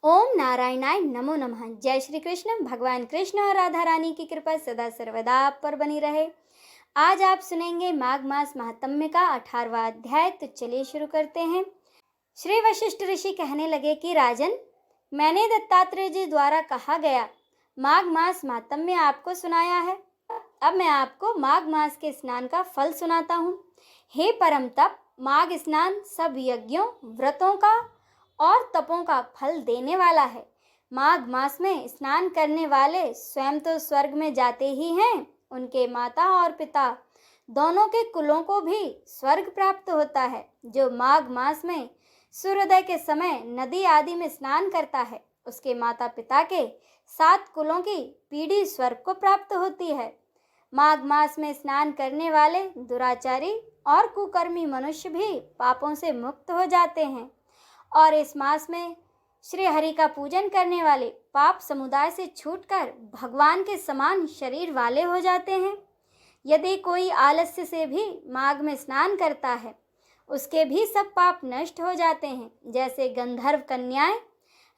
ओम नारायणाय नमो नमः। जय श्री कृष्ण। भगवान कृष्ण और राधा रानी की कृपा सदा सर्वदा आप पर बनी रहे। आज आप सुनेंगे माघ मास महात्म्य का 18वां अध्याय। तो चलिए शुरू करते हैं। श्री वशिष्ठ ऋषि कहने लगे कि राजन, मैंने दत्तात्रेय जी द्वारा कहा गया माघ मास महात्म्य आपको सुनाया है। अब मैं आपको माघ मास के स्नान का फल सुनाता हूँ। हे परम तप, माघ स्नान सब यज्ञों, व्रतों का और तपों का फल देने वाला है। माघ मास में स्नान करने वाले स्वयं तो स्वर्ग में जाते ही हैं, उनके माता और पिता दोनों के कुलों को भी स्वर्ग प्राप्त होता है। जो माघ मास में सूर्योदय के समय नदी आदि में स्नान करता है, उसके माता पिता के 7 कुलों की पीढ़ी स्वर्ग को प्राप्त होती है। माघ मास में स्नान करने वाले दुराचारी और कुकर्मी मनुष्य भी पापों से मुक्त हो जाते हैं और इस मास में श्री हरि का पूजन करने वाले पाप समुदाय से छूटकर भगवान के समान शरीर वाले हो जाते हैं। यदि कोई आलस्य से भी माघ में स्नान करता है, उसके भी सब पाप नष्ट हो जाते हैं। जैसे गंधर्व कन्याएं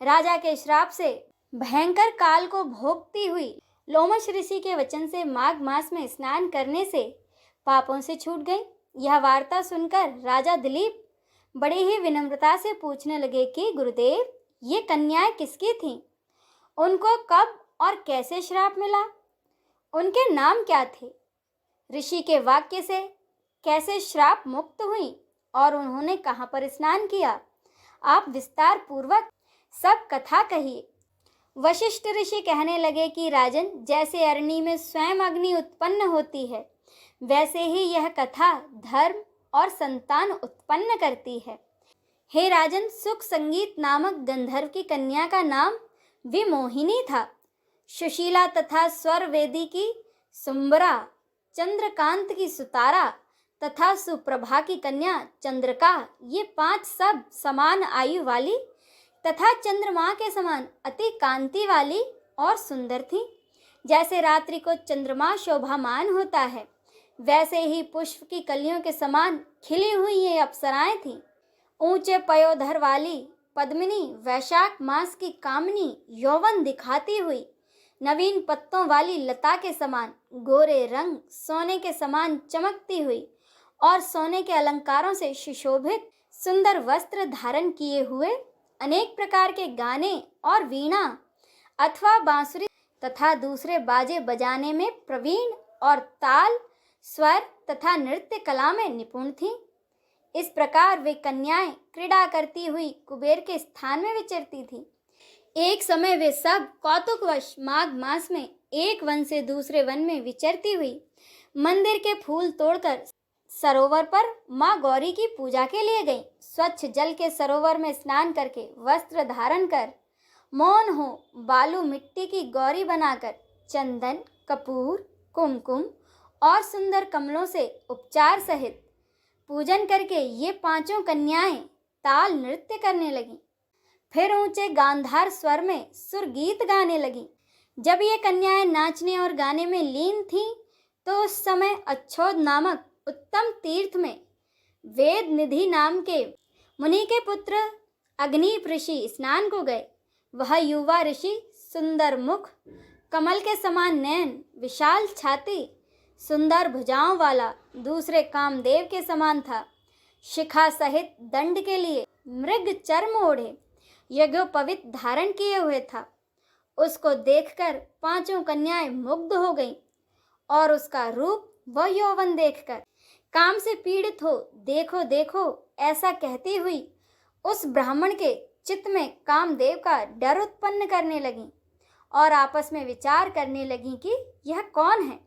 राजा के श्राप से भयंकर काल को भोगती हुई लोमश ऋषि के वचन से माघ मास में स्नान करने से पापों से छूट गई। यह वार्ता सुनकर राजा दिलीप बड़ी ही विनम्रता से पूछने लगे कि गुरुदेव, ये कन्याएं किसकी थीं? उनको कब और कैसे श्राप मिला? उनके नाम क्या थे? ऋषि के वाक्य से कैसे श्राप मुक्त हुई और उन्होंने कहाँ पर स्नान किया? आप विस्तार पूर्वक सब कथा कहिए। वशिष्ठ ऋषि कहने लगे कि राजन, जैसे अरणी में स्वयं अग्नि उत्पन्न होती है, वैसे ही यह कथा धर्म और संतान उत्पन्न करती है। हे राजन, सुख संगीत नामक गंधर्व की कन्या का नाम विमोहिनी था। सुशीला तथा स्वर वेदी की सुंबरा, चंद्रकांत की सुतारा तथा सुप्रभा की कन्या चंद्रका, ये 5 सब समान आयु वाली तथा चंद्रमा के समान अति कांति वाली और सुंदर थी। जैसे रात्रि को चंद्रमा शोभामान होता है, वैसे ही पुष्प की कलियों के समान खिली हुई ये अप्सराएं थीं। ऊंचे पयोधर वाली पद्मिनी वैशाख मास की कामनी यौवन दिखाती हुई, नवीन पत्तों वाली लता के समान गोरे रंग सोने के समान चमकती हुई और सोने के अलंकारों से सुशोभित सुंदर वस्त्र धारण किए हुए, अनेक प्रकार के गाने और वीणा अथवा बांसुरी तथा दूसरे बाजे बजाने में प्रवीण और ताल, स्वर तथा नृत्य कला में निपुण थीं। इस प्रकार वे कन्याएं क्रीड़ा करती हुई कुबेर के स्थान में विचरती थीं। एक समय वे सब कौतुकवश माघ मास में एक वन से दूसरे वन में विचरती हुई मंदिर के फूल तोड़कर सरोवर पर माँ गौरी की पूजा के लिए गईं। स्वच्छ जल के सरोवर में स्नान करके वस्त्र धारण कर, मौन हो बालू मिट्टी की गौरी बनाकर चंदन, कपूर, कुमकुम और सुंदर कमलों से उपचार सहित पूजन करके ये 5 कन्याएं ताल नृत्य करने लगीं। फिर ऊंचे गांधार स्वर में सुर गीत गाने लगीं। जब ये कन्याएं नाचने और गाने में लीन थीं, तो उस समय अच्छोद नामक उत्तम तीर्थ में वेद निधि नाम के मुनि के पुत्र अग्निप ऋषि स्नान को गए। वह युवा ऋषि सुंदर मुख, कमल के समान नयन, विशाल छाती, सुंदर भुजाओं वाला, दूसरे कामदेव के समान था। शिखा सहित दंड के लिए मृग चर्म ओढ़े यज्ञोपवीत धारण किए हुए था। उसको देखकर 5 कन्याएं मुग्ध हो गईं और उसका रूप व यौवन देखकर काम से पीड़ित हो देखो देखो ऐसा कहती हुई उस ब्राह्मण के चित्त में कामदेव का डर उत्पन्न करने लगीं और आपस में विचार करने लगीं कि यह कौन है।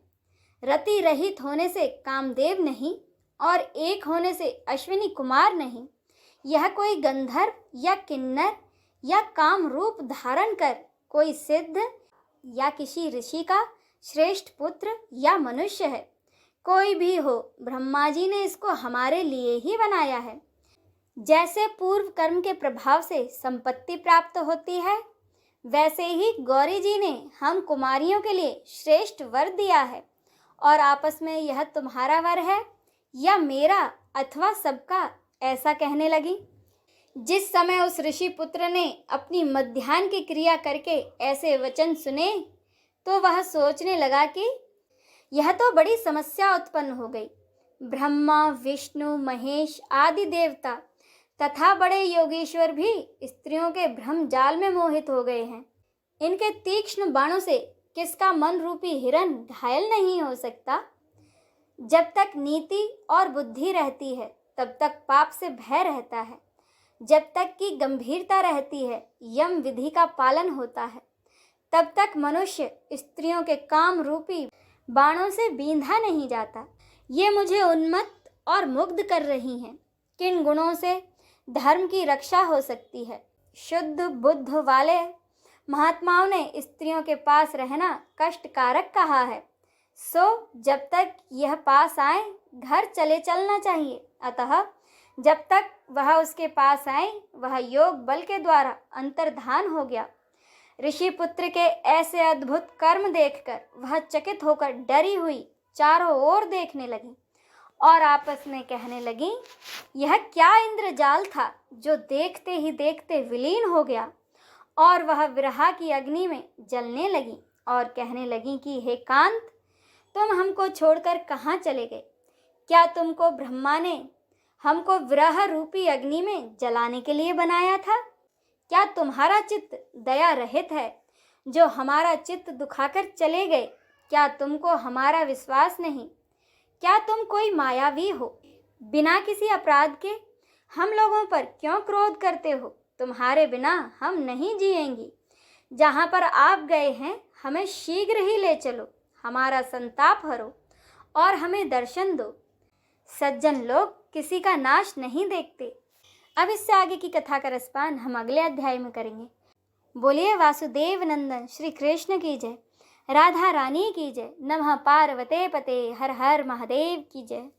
रति रहित होने से कामदेव नहीं और एक होने से अश्विनी कुमार नहीं, यह कोई गंधर्व या किन्नर या काम रूप धारण कर कोई सिद्ध या किसी ऋषि का श्रेष्ठ पुत्र या मनुष्य है। कोई भी हो, ब्रह्मा जी ने इसको हमारे लिए ही बनाया है। जैसे पूर्व कर्म के प्रभाव से संपत्ति प्राप्त होती है, वैसे ही गौरी जी ने हम कुमारियों के लिए श्रेष्ठ वर दिया है और आपस में यह तुम्हारा वर है या मेरा अथवा सबका, ऐसा कहने लगी। जिस समय उस ऋषि पुत्र ने अपनी मध्याह्न की क्रिया करके ऐसे वचन सुने तो वह सोचने लगा कि यह तो बड़ी समस्या उत्पन्न हो गई। ब्रह्मा, विष्णु, महेश आदि देवता तथा बड़े योगेश्वर भी स्त्रियों के भ्रम जाल में मोहित हो गए हैं। इनके तीक्ष्ण बाणों से किसका मन रूपी हिरण घायल नहीं हो सकता? जब तक नीति और बुद्धि रहती है तब तक पाप से भय रहता है। जब तक की गंभीरता रहती है, यम विधि का पालन होता है, तब तक मनुष्य स्त्रियों के काम रूपी बाणों से बींधा नहीं जाता। ये मुझे उन्मत्त और मुग्ध कर रही हैं। किन गुणों से धर्म की रक्षा हो सकती है? शुद्ध बुद्ध वाले महात्माओं ने स्त्रियों के पास रहना कष्टकारक कहा है। सो जब तक यह पास आए घर चले चलना चाहिए। अतः जब तक वह उसके पास आए वह योग बल के द्वारा अंतर्धान हो गया। ऋषि पुत्र के ऐसे अद्भुत कर्म देखकर वह चकित होकर डरी हुई चारों ओर देखने लगी और आपस में कहने लगी, यह क्या इंद्रजाल था जो देखते ही देखते विलीन हो गया। और वह विरह की अग्नि में जलने लगी और कहने लगी कि हे कांत, तुम हमको छोड़कर कहाँ चले गए? क्या तुमको ब्रह्मा ने हमको विरह रूपी अग्नि में जलाने के लिए बनाया था? क्या तुम्हारा चित्त दया रहित है जो हमारा चित्त दुखाकर चले गए? क्या तुमको हमारा विश्वास नहीं? क्या तुम कोई मायावी हो? बिना किसी अपराध के हम लोगों पर क्यों क्रोध करते हो? तुम्हारे बिना हम नहीं जिएंगी। जहाँ पर आप गए हैं हमें शीघ्र ही ले चलो, हमारा संताप हरो और हमें दर्शन दो। सज्जन लोग किसी का नाश नहीं देखते। अब इससे आगे की कथा का रसपान हम अगले अध्याय में करेंगे। बोलिए वासुदेव नंदन श्री कृष्ण की जय, राधा रानी की जय, नमः पार्वते पते, हर हर महादेव की जय।